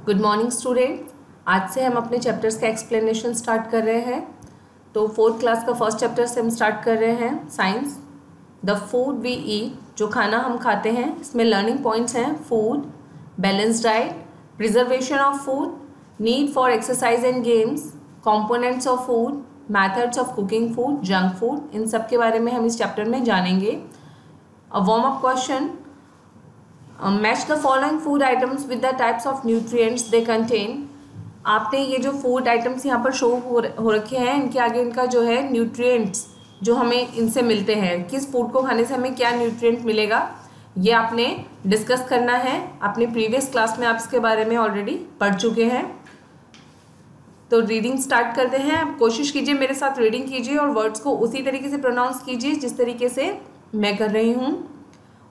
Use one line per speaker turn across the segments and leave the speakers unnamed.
Good morning students. आज से हम अपने चैप्टर्स का एक्सप्लेनेशन स्टार्ट कर रहे हैं। तो फोर्थ क्लास का फर्स्ट चैप्टर से हम स्टार्ट कर रहे हैं, science. The food we eat, जो खाना हम खाते हैं, इसमें लर्निंग पॉइंट्स हैं food, balance diet, preservation of food, need for exercise and games, components of food, methods of cooking food, junk food. इन सब के बारे में हम इस चैप्टर में जानेंगे। A warm up question, match the following food items with the types of nutrients they contain. आपने ये जो फूड आइटम्स यहाँ पर शो हो रखे हैं, इनके आगे इनका जो है न्यूट्रिएंट्स जो हमें इनसे मिलते हैं, किस फूड को खाने से हमें क्या न्यूट्रिएंट मिलेगा, ये आपने डिस्कस करना है। अपने प्रीवियस क्लास में आप इसके बारे में ऑलरेडी पढ़ चुके हैं। तो रीडिंग स्टार्ट करते हैं। आप कोशिश कीजिए मेरे साथ रीडिंग कीजिए और वर्ड्स को उसी तरीके से प्रोनाउंस कीजिए जिस तरीके से मैं कर रही हूँ।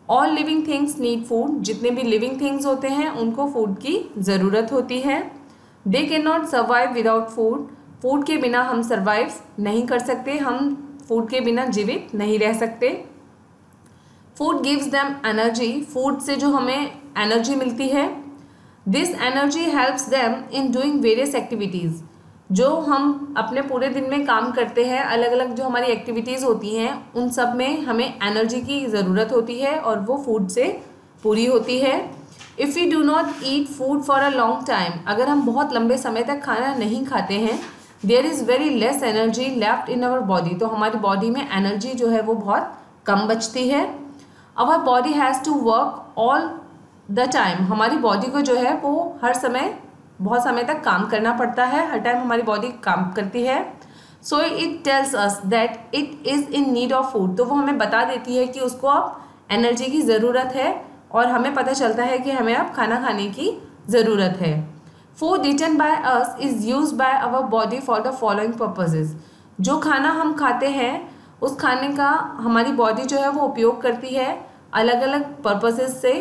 All living things need food, जितने भी लिविंग थिंग्स होते हैं उनको फूड की ज़रूरत होती है। They can not survive without food, food के बिना हम सर्वाइव नहीं कर सकते, हम फूड के बिना जीवित नहीं रह सकते। Food gives them energy, food से जो हमें एनर्जी मिलती है। This energy helps them in doing various activities, जो हम अपने पूरे दिन में काम करते हैं, अलग अलग जो हमारी एक्टिविटीज़ होती हैं उन सब में हमें एनर्जी की ज़रूरत होती है और वो फूड से पूरी होती है। If we do not eat food for a long time, अगर हम बहुत लंबे समय तक खाना नहीं खाते हैं, there is very less energy left in our body, तो हमारी बॉडी में एनर्जी जो है वो बहुत कम बचती है। Our body has to work all the time, हमारी बॉडी को जो है वो हर समय बहुत समय तक काम करना पड़ता है, हर टाइम हमारी बॉडी काम करती है। So it tells us that it is in need of food, तो वो हमें बता देती है कि उसको अब एनर्जी की ज़रूरत है और हमें पता चलता है कि हमें अब खाना खाने की ज़रूरत है। Food eaten by us is used by our body for the following purposes, जो खाना हम खाते हैं उस खाने का हमारी बॉडी जो है वो उपयोग करती है अलग अलग पर्पसेस से,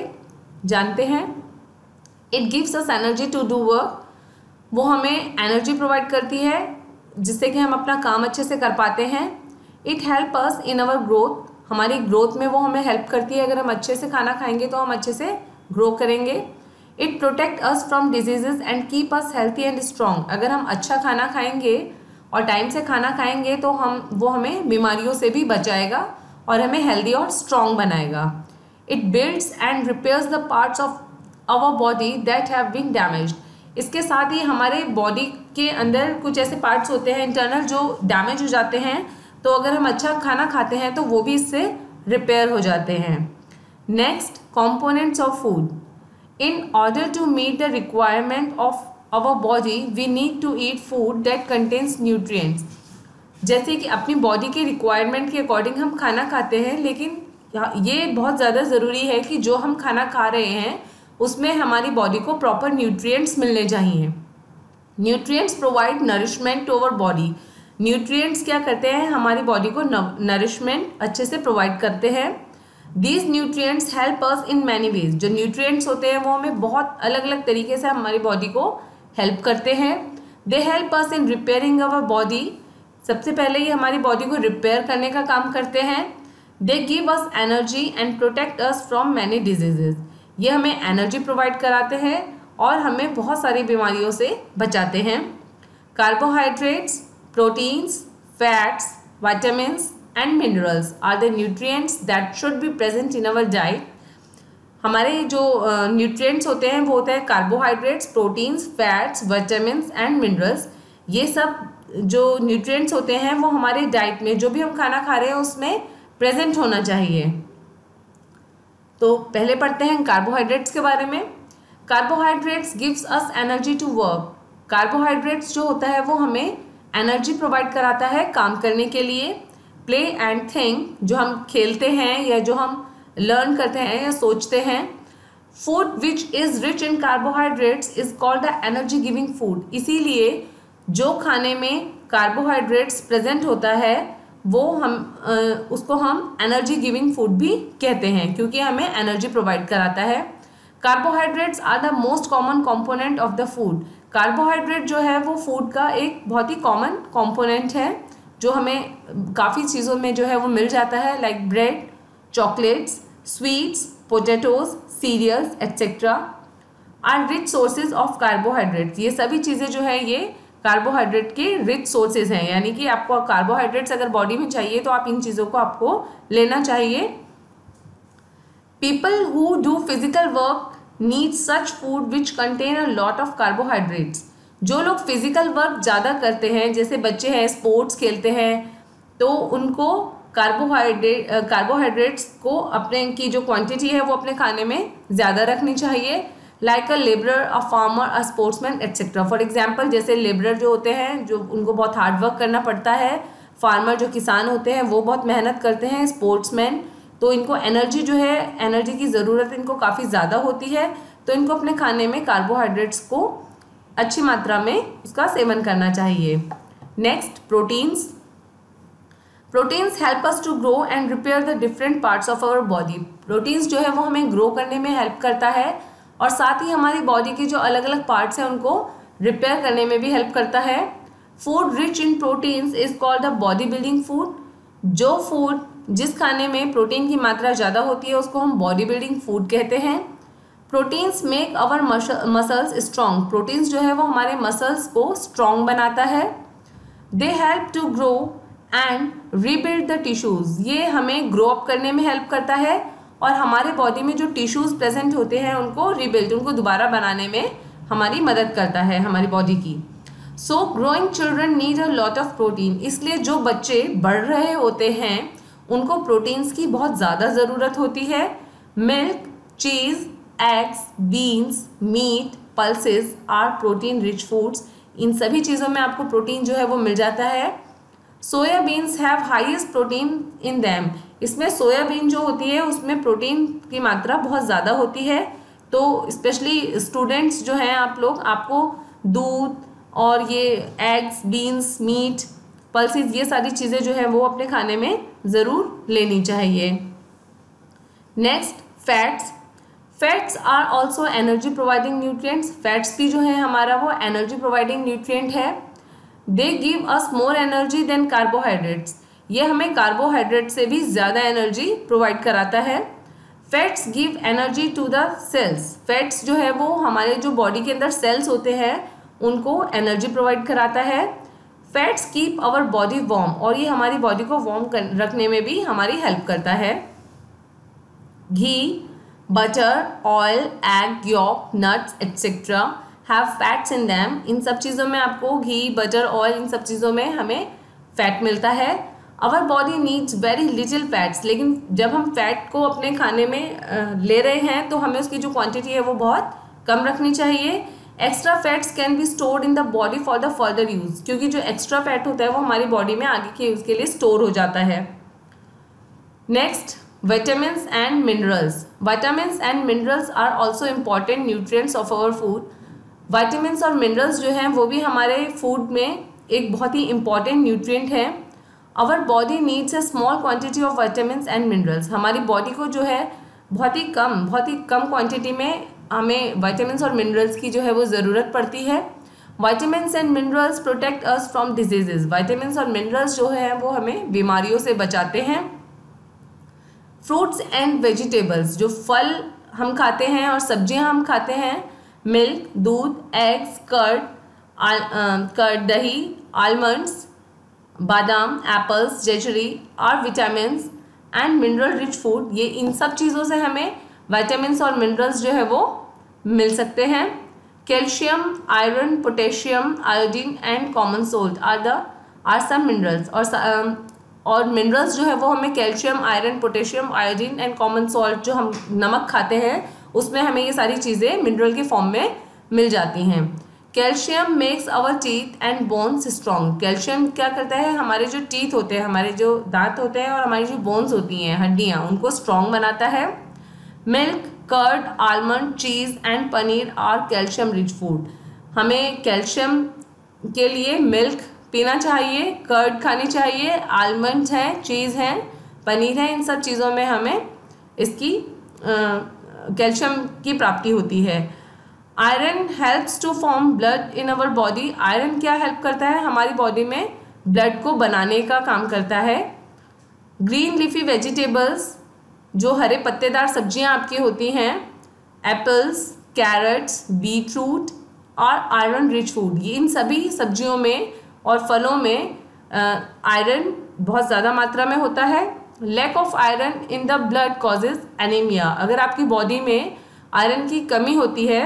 जानते हैं। It gives us energy to do work, वो हमें एनर्जी प्रोवाइड करती है जिससे कि हम अपना काम अच्छे से कर पाते हैं। It help us in our growth, हमारी ग्रोथ में वो हमें हेल्प करती है, अगर हम अच्छे से खाना खाएंगे तो हम अच्छे से ग्रो करेंगे। It protect us from diseases and keep us healthy and strong, अगर हम अच्छा खाना खाएंगे और टाइम से खाना खाएंगे तो वो हमें बीमारियों से भी बचाएगा और हमें हेल्दी और स्ट्रॉन्ग बनाएगा। It builds and repairs the parts of our body that have been damaged, इसके साथ ही हमारे बॉडी के अंदर कुछ ऐसे पार्ट्स होते हैं इंटरनल जो डैमेज हो जाते हैं, तो अगर हम अच्छा खाना खाते हैं तो वो भी इससे रिपेयर हो जाते हैं। Next, components of food. In order to meet the requirement of our body we need to eat food that contains nutrients, जैसे कि अपनी बॉडी के रिक्वायरमेंट के अकॉर्डिंग हम खाना खाते हैं, लेकिन ये बहुत ज़्यादा ज़रूरी है कि जो हम खाना खा रहे हैं उसमें हमारी बॉडी को प्रॉपर न्यूट्रिएंट्स मिलने चाहिए। Nutrients provide nourishment to our body, nutrients क्या करते हैं, हमारी बॉडी को नरिशमेंट अच्छे से प्रोवाइड करते हैं। These nutrients help us in many ways, जो न्यूट्रिएंट्स होते हैं वो हमें बहुत अलग अलग तरीके से हमारी बॉडी को हेल्प करते हैं। दे help us in repairing our body, सबसे पहले ये हमारी बॉडी को रिपेयर करने का काम करते हैं। दे give us energy and protect us from many diseases, ये हमें एनर्जी प्रोवाइड कराते हैं और हमें बहुत सारी बीमारियों से बचाते हैं। Carbohydrates, proteins, fats, vitamins and minerals are the nutrients that should be present in our diet, हमारे जो न्यूट्रिएंट्स होते हैं वो होते हैं carbohydrates, proteins, fats, vitamins and minerals. ये सब जो न्यूट्रिएंट्स होते हैं वो हमारे डाइट में, जो भी हम खाना खा रहे हैं उसमें प्रेजेंट होना चाहिए। तो पहले पढ़ते हैं कार्बोहाइड्रेट्स के बारे में। Carbohydrates gives us energy to work, carbohydrates जो होता है वो हमें एनर्जी प्रोवाइड कराता है काम करने के लिए। प्ले एंड थिंक, जो हम खेलते हैं या जो हम लर्न करते हैं या सोचते हैं। Food which is rich in carbohydrates is called the energy giving food, इसीलिए जो खाने में कार्बोहाइड्रेट्स प्रेजेंट होता है वो उसको हम एनर्जी गिविंग फूड भी कहते हैं, क्योंकि हमें एनर्जी प्रोवाइड कराता है। Carbohydrates are the most common component of the food, carbohydrate जो है वो फूड का एक बहुत ही कॉमन कंपोनेंट है जो हमें काफ़ी चीज़ों में जो है वो मिल जाता है, like bread, chocolates, sweets, potatoes, cereals etcetera. Are rich sources of carbohydrates. ये सभी चीज़ें जो है ये कार्बोहाइड्रेट के रिच सोर्सेज हैं, यानी कि आपको कार्बोहाइड्रेट्स अगर बॉडी में चाहिए तो आप इन चीज़ों को आपको लेना चाहिए। People who do physical work need such food which contain a lot of carbohydrates. जो लोग फिजिकल वर्क ज़्यादा करते हैं, जैसे बच्चे हैं स्पोर्ट्स खेलते हैं, तो उनको कार्बोहाइड्रेट्स को अपने की जो क्वांटिटी है वो अपने खाने में ज़्यादा रखनी चाहिए। Like a labourer, a farmer, a sportsman etcetera. For example जैसे लेबरर जो होते हैं, जो उनको बहुत हार्ड वर्क करना पड़ता है, फार्मर जो किसान होते हैं वो बहुत मेहनत करते हैं, स्पोर्ट्समैन तो इनको एनर्जी जो है, एनर्जी की ज़रूरत इनको काफ़ी ज़्यादा होती है, तो इनको अपने खाने में कार्बोहाइड्रेट्स को अच्छी मात्रा में उसका सेवन करना चाहिए। Next, proteins. Proteins help us to grow and repair the different parts of our body. Proteins जो है वो हमें ग्रो करने में हेल्प करता है और साथ ही हमारी बॉडी के जो अलग अलग पार्ट्स हैं उनको रिपेयर करने में भी हेल्प करता है। Food rich in proteins is called the body building food. जो फूड, जिस खाने में प्रोटीन की मात्रा ज़्यादा होती है उसको हम बॉडी बिल्डिंग फूड कहते हैं। Proteins make our muscles strong. Proteins जो है वो हमारे मसल्स को स्ट्रॉन्ग बनाता है। They help to grow and rebuild the tissues. ये हमें ग्रो अप करने में हेल्प करता है और हमारे बॉडी में जो टिश्यूज़ प्रेजेंट होते हैं उनको रीबिल्ड, उनको दोबारा बनाने में हमारी मदद करता है हमारी बॉडी की। सो growing children need a lot of protein. इसलिए जो बच्चे बढ़ रहे होते हैं उनको प्रोटीन्स की बहुत ज़्यादा ज़रूरत होती है। Milk, cheese, eggs, beans, meat, pulses are protein rich foods. इन सभी चीज़ों में आपको प्रोटीन जो है वो मिल जाता है। Soya beans have highest protein in them. इसमें सोयाबीन जो होती है उसमें प्रोटीन की मात्रा बहुत ज़्यादा होती है, तो स्पेशली स्टूडेंट्स जो हैं आप लोग, आपको दूध और ये एग्स, बीन्स, मीट, पल्सेस, ये सारी चीज़ें जो है वो अपने खाने में ज़रूर लेनी चाहिए। Next, fats. Fats are also energy providing nutrients. Fats भी जो है हमारा वो एनर्जी प्रोवाइडिंग न्यूट्रिएंट है। They give us more energy than carbohydrates. ये हमें कार्बोहाइड्रेट से भी ज़्यादा एनर्जी प्रोवाइड कराता है। Fats give energy to the cells. Fats जो है वो हमारे जो बॉडी के अंदर सेल्स होते हैं उनको एनर्जी प्रोवाइड कराता है। Fats keep our body warm, और ये हमारी बॉडी को वार्म रखने में भी हमारी हेल्प करता है। Ghee, butter, oil, egg yolk, nuts etcetera have fats in them. इन सब चीज़ों में आपको घी, बटर, ऑयल, इन सब चीज़ों में हमें फैट मिलता है। Our body needs very little fats. लेकिन जब हम फैट को अपने खाने में ले रहे हैं तो हमें उसकी जो क्वांटिटी है वो बहुत कम रखनी चाहिए। Extra fats can be stored in the body for the further use. क्योंकि जो एक्स्ट्रा फैट होता है वो हमारी बॉडी में आगे के यूज़ के लिए स्टोर हो जाता है। Next, vitamins and minerals. Vitamins and minerals are also important nutrients of our food. Vitamins और मिनरल्स जो हैं वो भी हमारे फूड में एक बहुत ही इम्पॉर्टेंट न्यूट्रिएंट है। Our body needs a small quantity of vitamins and minerals. हमारी बॉडी को जो है बहुत ही कम क्वांटिटी में हमें विटामिन्स और मिनरल्स की जो है वो ज़रूरत पड़ती है। Vitamins and minerals protect us from diseases. Vitamins और मिनरल्स जो है वो हमें बीमारियों से बचाते हैं। फ्रूट्स एंड वेजिटेबल्स, जो फल हम खाते हैं और सब्जियां हम खाते हैं, मिल्क, दूध, एग्स, कर्ड, दही, आलमंड्स, बादाम, apples, jaggery are vitamins and mineral rich food. ये इन सब चीज़ों से हमें विटामिन्स और मिनरल्स जो है वो मिल सकते हैं। Calcium, iron, potassium, iodine and common salt are some minerals. और मिनरल्स जो है वो हमें calcium, iron, potassium, iodine and common salt, जो हम नमक खाते हैं उसमें हमें ये सारी चीज़ें मिनरल के फॉर्म में मिल जाती हैं। Calcium makes our teeth and bones strong. Calcium क्या करता है, हमारे जो टीथ होते हैं, हमारे जो दांत होते हैं और हमारी जो बोन्स होती हैं, हड्डियाँ, उनको स्ट्रॉन्ग बनाता है। Milk, curd, almond, cheese and paneer are calcium rich food. हमें कैल्शियम के लिए मिल्क पीना चाहिए, कर्ड खानी चाहिए, आलमंड्स हैं, चीज़ हैं, पनीर है, इन सब चीज़ों में हमें इसकी कैल्शियम की प्राप्ति होती है। Iron helps to form blood in our body. Iron क्या हेल्प करता है, हमारी बॉडी में ब्लड को बनाने का काम करता है। ग्रीन लीफी वेजिटेबल्स, जो हरे पत्तेदार सब्जियां आपकी होती हैं, एप्पल्स, कैरेट्स, बीटरूट और आयरन रिच फूड। ये इन सभी सब्जियों में और फलों में आयरन बहुत ज़्यादा मात्रा में होता है। Lack of iron in the blood causes anaemia. अगर आपकी बॉडी में आयरन की कमी होती है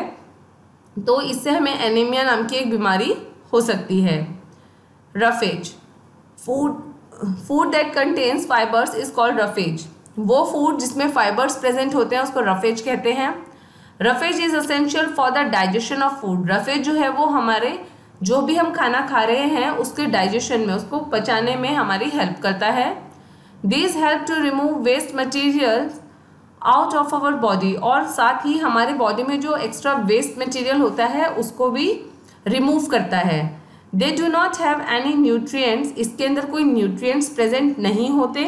तो इससे हमें एनीमिया नाम की एक बीमारी हो सकती है। Roughage, food that contains fibres is called roughage. वो फूड जिसमें फाइबर्स प्रेजेंट होते हैं उसको रफेज कहते हैं। Roughage is essential for the digestion of food. Roughage जो है वो हमारे जो भी हम खाना खा रहे हैं उसके डाइजेशन में, उसको पचाने में हमारी हेल्प करता है। This help to remove waste materials out of our body. और साथ ही हमारे बॉडी में जो एक्स्ट्रा वेस्ट मटेरियल होता है उसको भी रिमूव करता है। They do not have any nutrients. इसके अंदर कोई न्यूट्रिएंट्स प्रेजेंट नहीं होते।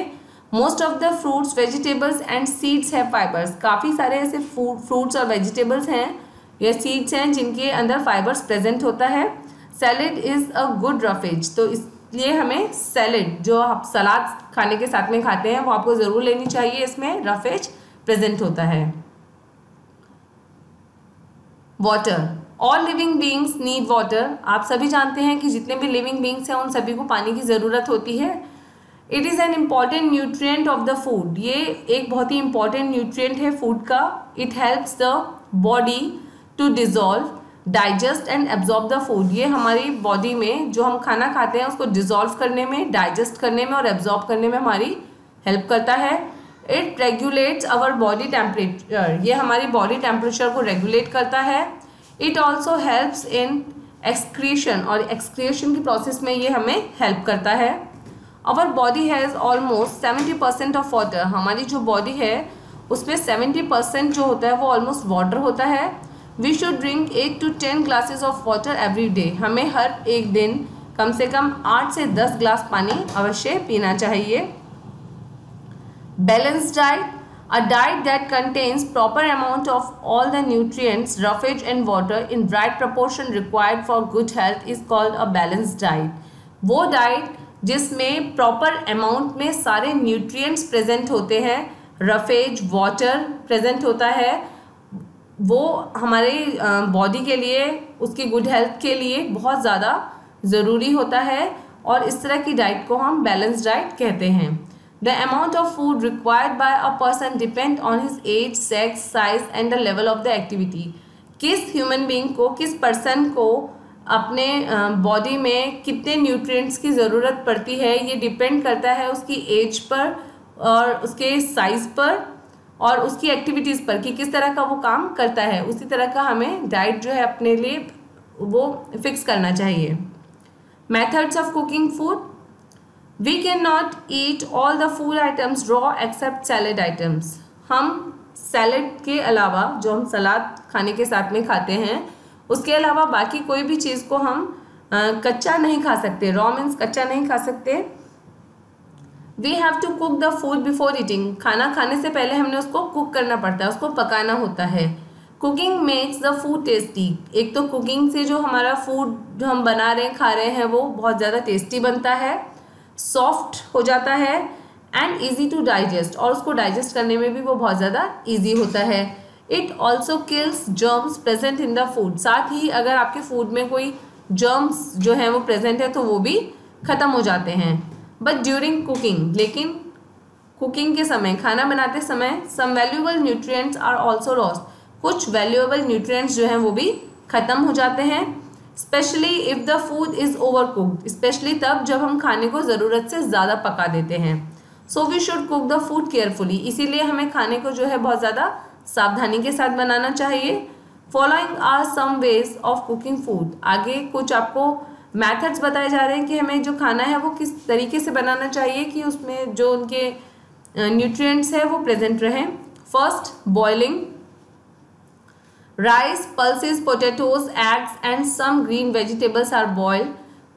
Most of the fruits, vegetables and seeds have fibres. काफ़ी सारे ऐसे फ्रूट्स और वेजिटेबल्स हैं या सीड्स हैं जिनके अंदर फाइबर्स प्रेजेंट होता है। Salad is a good roughage. तो इसलिए हमें सैलेड, जो आप सलाद खाने के साथ में खाते हैं, वो आपको ज़रूर लेनी चाहिए। इसमें रफेज प्रेजेंट होता है। Water, all living beings need water. आप सभी जानते हैं कि जितने भी लिविंग बींग्स हैं उन सभी को पानी की ज़रूरत होती है। It is an important nutrient of the food. ये एक बहुत ही इंपॉर्टेंट न्यूट्रिएंट है फूड का। It helps the body to dissolve, digest and absorb the food. ये हमारी बॉडी में जो हम खाना खाते हैं उसको डिजॉल्व करने में, डाइजेस्ट करने में और एब्जॉर्ब करने में हमारी हेल्प करता है। It regulates our body temperature. ये हमारी बॉडी टेम्परेचर को रेगुलेट करता है। It also helps in excretion, और एक्सक्रीशन की प्रोसेस में ये हमें हेल्प करता है। Our body has almost 70% of water. हमारी जो बॉडी है उसमें 70% जो होता है वो ऑलमोस्ट वाटर होता है। We should drink 8 to 10 glasses of water every day. हमें हर एक दिन कम से कम 8 से 10 ग्लास पानी अवश्य पीना चाहिए। Balanced diet, a diet that contains proper amount of all the nutrients, roughage and water in right proportion required for good health is called a balanced diet. वो डाइट जिसमें प्रॉपर अमाउंट में सारे nutrients present होते हैं, roughage, water present होता है, वो हमारे बॉडी के लिए, उसकी गुड हेल्थ के लिए बहुत ज़्यादा ज़रूरी होता है। और इस तरह की डाइट को हम बैलेंस डाइट कहते हैं। The amount of food required by a person depend on his age, sex, size and the level of the activity. किस ह्यूमन बीइंग को, किस पर्सन को अपने बॉडी में कितने न्यूट्रिएंट्स की ज़रूरत पड़ती है ये डिपेंड करता है उसकी एज पर और उसके साइज़ पर और उसकी एक्टिविटीज़ पर कि किस तरह का वो काम करता है। उसी तरह का हमें डाइट जो है अपने लिए वो फिक्स करना चाहिए। Methods of cooking food, We cannot eat all the food items raw except salad items. हम सैलड के अलावा, जो हम सलाद खाने के साथ में खाते हैं, उसके अलावा बाकी कोई भी चीज़ को हम कच्चा नहीं खा सकते। रॉ मीन्स कच्चा नहीं खा सकते। We have to cook the food before eating. खाना खाने से पहले हमने उसको कुक करना पड़ता है, उसको पकाना होता है। Cooking makes the food tasty. एक तो कुकिंग से जो हमारा फूड जो हम बना रहे हैं, खा रहे हैं, वो बहुत ज़्यादा टेस्टी बनता है, सॉफ्ट हो जाता है एंड ईजी टू डाइजेस्ट, और उसको डाइजेस्ट करने में भी वो बहुत ज़्यादा ईजी होता है। It also kills germs present in the food. साथ ही अगर आपके फूड में कोई जर्म्स जो हैं वो प्रेजेंट है तो वो भी ख़त्म हो जाते हैं। बट ड्यूरिंग कुकिंग, लेकिन कुकिंग के समय, खाना बनाते समय, some valuable nutrients are also lost. कुछ वैल्यूएबल न्यूट्रिएंट्स जो हैं वो भी ख़त्म हो जाते हैं। Specially if the food is overcooked, specially तब जब हम खाने को ज़रूरत से ज़्यादा पका देते हैं। So we should cook the food carefully. इसीलिए हमें खाने को जो है बहुत ज़्यादा सावधानी के साथ बनाना चाहिए। Following are some ways of cooking food. आगे कुछ आपको मैथड्स बताए जा रहे हैं कि हमें जो खाना है वो किस तरीके से बनाना चाहिए कि उसमें जो उनके न्यूट्रिएंट्स है वो प्रेजेंट रहें। First, boiling. Rice, pulses, potatoes, eggs and some green vegetables are boiled.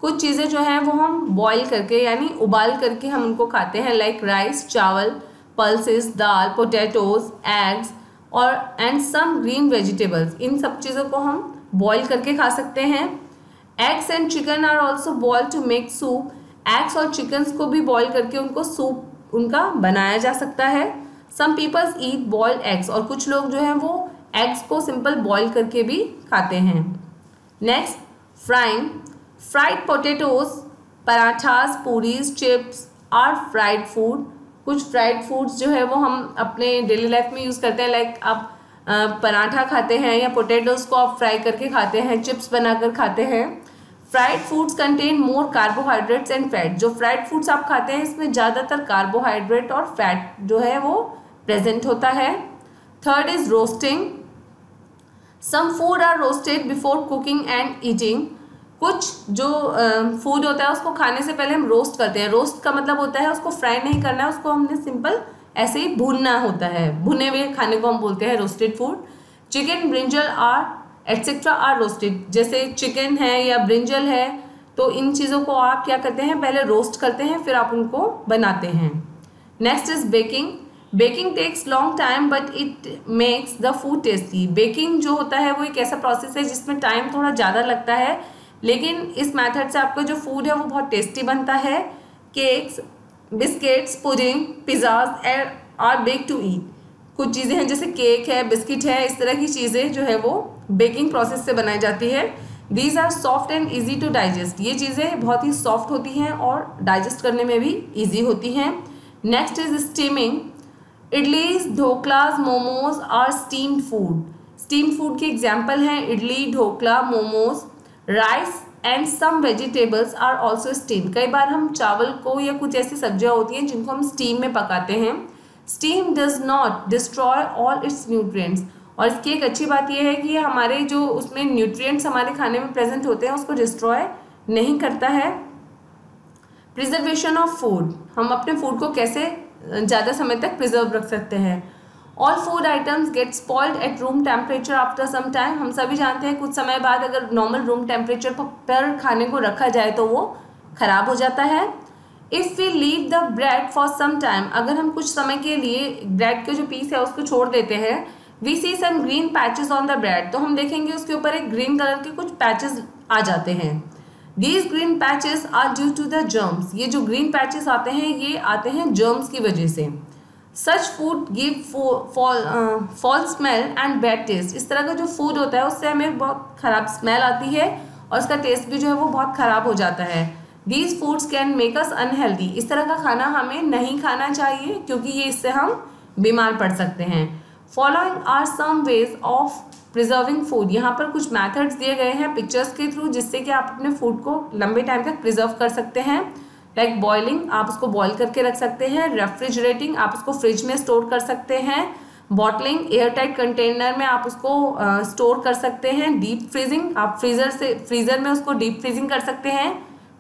कुछ चीज़ें जो हैं वो हम बॉईल करके यानी उबाल करके हम उनको खाते हैं, लाइक राइस, चावल, पल्सेस, दाल, पोटैटोज, एग्स और एंड सम ग्रीन वेजिटेबल्स। इन सब चीज़ों को हम बॉईल करके खा सकते हैं। Eggs and chicken are also boiled to make soup. Eggs और चिकन्स को भी बॉईल करके उनको सूप उनका बनाया जा सकता है। सम पीपल्स ईट बॉइल्ड एग्स। और कुछ लोग जो हैं वो एग्स को सिंपल बॉईल करके भी खाते हैं। Next, frying. Fried potatoes, parathas, puris, chips are fried food. कुछ फ्राइड फूड्स जो है वो हम अपने डेली लाइफ में यूज़ करते हैं, लाइक आप पराठा खाते हैं या पोटैटोज को आप फ्राई करके खाते हैं, चिप्स बनाकर खाते हैं। Fried foods contain more carbohydrates and fat. जो फ्राइड फूड्स आप खाते हैं इसमें ज़्यादातर कार्बोहाइड्रेट और फैट जो है वो प्रेजेंट होता है। Third is roasting. Some food are roasted before cooking and eating. कुछ जो फूड होता है उसको खाने से पहले हम रोस्ट करते हैं। रोस्ट का मतलब होता है उसको फ्राई नहीं करना है, उसको हमने सिंपल ऐसे ही भूनना होता है। भुने हुए खाने को हम बोलते हैं roasted food. Chicken, brinjal are etcetera are roasted. जैसे चिकन है या ब्रिंजल है तो इन चीज़ों को आप क्या करते हैं, पहले रोस्ट करते हैं फिर आप उनको बनाते हैं। Next is baking. Baking takes long time but it makes the food tasty. Baking जो होता है वो एक ऐसा प्रोसेस है जिसमें टाइम थोड़ा ज़्यादा लगता है, लेकिन इस मेथड से आपका जो फूड है वो बहुत टेस्टी बनता है। Cakes, biscuits, pudding, pizzas are bake to eat. कुछ चीज़ें हैं जैसे केक है, बिस्किट है, इस तरह की चीज़ें जो है वो बेकिंग प्रोसेस से बनाई जाती है। These are soft and easy to digest. ये चीज़ें बहुत ही सॉफ्ट होती हैं और डाइजेस्ट करने में भी ईजी होती हैं। Next is steaming. Idlis, dhoklas, momos are steamed food. Steamed food के एग्जाम्पल हैं idli, dhokla, momos. Rice and some vegetables are also steamed. कई बार हम चावल को या कुछ ऐसी सब्जियां होती हैं जिनको हम स्टीम में पकाते हैं। Steam does not destroy all it's nutrients. और इसकी एक अच्छी बात यह है कि ये हमारे जो उसमें न्यूट्रिएंट्स हमारे खाने में प्रेजेंट होते हैं उसको डिस्ट्रॉय नहीं करता है। Preservation of food. हम अपने फूड को कैसे ज़्यादा समय तक प्रिजर्व रख सकते हैं। All food items get spoiled at room temperature after some time. हम सभी जानते हैं कुछ समय बाद अगर नॉर्मल रूम टेम्परेचर पर खाने को रखा जाए तो वो खराब हो जाता है। If we leave the bread for some time, अगर हम कुछ समय के लिए ब्रेड के जो पीस है उसको छोड़ देते हैं, we see some green patches on the bread, तो हम देखेंगे उसके ऊपर एक ग्रीन कलर के कुछ पैचेस आ जाते हैं। These green patches are due to the germs. ये जो ग्रीन पैचेस आते हैं ये आते हैं जर्म्स की वजह से। सच food give fall smell and bad taste. इस तरह का जो फूड होता है उससे हमें बहुत ख़राब स्मेल आती है और उसका टेस्ट भी जो है वो बहुत ख़राब हो जाता है। These foods can make us unhealthy. इस तरह का खाना हमें नहीं खाना चाहिए क्योंकि ये इससे हम बीमार पड़ सकते हैं। Following are some ways of preserving food. यहाँ पर कुछ मैथड्स दिए गए हैं पिक्चर्स के थ्रू जिससे कि आप अपने फूड को लंबे टाइम तक प्रिजर्व कर सकते हैं। लाइक बॉइलिंग, आप उसको बॉईल करके रख सकते हैं। रेफ्रिजरेटिंग, आप उसको फ्रिज में स्टोर कर सकते हैं। बॉटलिंग, एयर टाइट कंटेनर में आप उसको स्टोर कर सकते हैं। डीप फ्रीजिंग, आप फ्रीजर में उसको डीप फ्रीजिंग कर सकते हैं।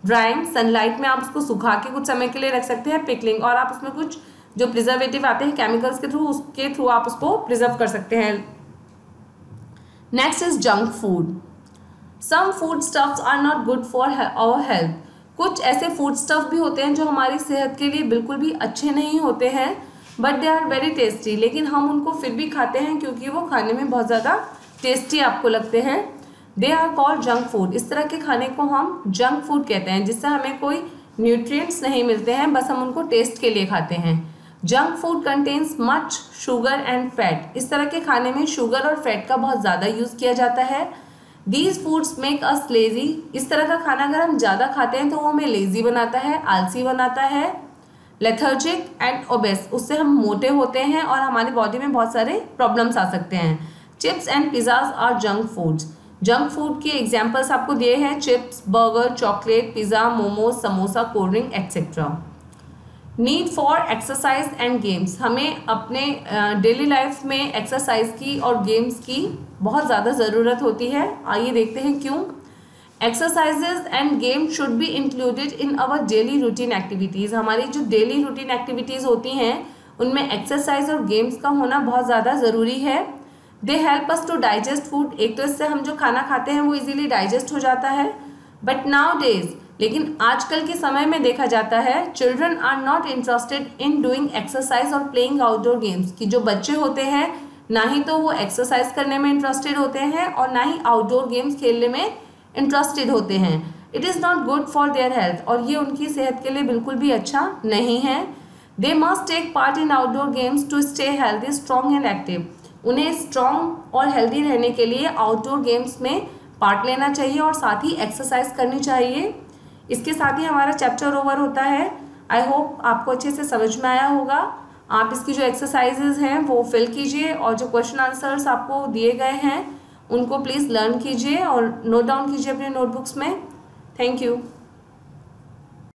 ड्राइंग, सनलाइट में आप उसको सुखा के कुछ समय के लिए रख सकते हैं। पिकलिंग, और आप उसमें कुछ जो प्रिजर्वेटिव आते हैं केमिकल्स के थ्रू, उसके थ्रू आप उसको प्रिजर्व कर सकते हैं। Next is junk food. Some food stuffs are not good for our health. कुछ ऐसे फूड स्टफ भी होते हैं जो हमारी सेहत के लिए बिल्कुल भी अच्छे नहीं होते हैं, but they are very tasty. लेकिन हम उनको फिर भी खाते हैं क्योंकि वो खाने में बहुत ज़्यादा टेस्टी आपको लगते हैं। They are called junk food. इस तरह के खाने को हम जंक फूड कहते हैं जिससे हमें कोई न्यूट्रिएंट्स नहीं मिलते हैं, बस हम उनको टेस्ट के लिए खाते हैं। Junk food contains much sugar and fat. इस तरह के खाने में शुगर और फैट का बहुत ज़्यादा यूज़ किया जाता है। These foods make us lazy. इस तरह का खाना अगर हम ज़्यादा खाते हैं तो वो हमें लेजी बनाता है, आलसी बनाता है। लेथर्जिक एंड ओबेस, उससे हम मोटे होते हैं और हमारी बॉडी में बहुत सारे प्रॉब्लम्स आ सकते हैं। Chips and pizzas are junk foods. Junk food के एग्जाम्पल्स आपको दिए हैं chips, burger, chocolate, pizza, momos, samosa, cold drink etcetera. Need for exercise and games. हमें अपने डेली लाइफ में एक्सरसाइज की और गेम्स की बहुत ज़्यादा ज़रूरत होती है। आइए देखते हैं क्यों। Exercises and game should be included in our daily routine activities. हमारी जो डेली रूटीन एक्टिविटीज़ होती हैं उनमें एक्सरसाइज और गेम्स का होना बहुत ज़्यादा ज़रूरी है। They help us to digest food. एक तो इससे हम जो खाना खाते हैं वो इजीली डाइजेस्ट हो जाता है। बट नाउ डेज, लेकिन आजकल के समय में देखा जाता है children are not interested in doing exercise और प्लेइंग आउटडोर गेम्स। कि जो बच्चे होते हैं ना ही तो वो एक्सरसाइज करने में इंटरेस्टेड होते हैं और ना ही आउटडोर गेम्स खेलने में इंटरेस्टेड होते हैं। It is not good for their health, और ये उनकी सेहत के लिए बिल्कुल भी अच्छा नहीं है। They must take part in outdoor games to stay healthy, strong and active. उन्हें स्ट्रॉन्ग और हेल्दी रहने के लिए आउटडोर गेम्स में पार्ट लेना चाहिए और साथ ही एक्सरसाइज करनी चाहिए। इसके साथ ही हमारा चैप्टर ओवर होता है। आई होप आपको अच्छे से समझ में आया होगा। आप इसकी जो एक्सरसाइजेज हैं वो फिल कीजिए और जो क्वेश्चन आंसर्स आपको दिए गए हैं उनको प्लीज़ लर्न कीजिए और नोट डाउन कीजिए अपने नोटबुक्स में। Thank you.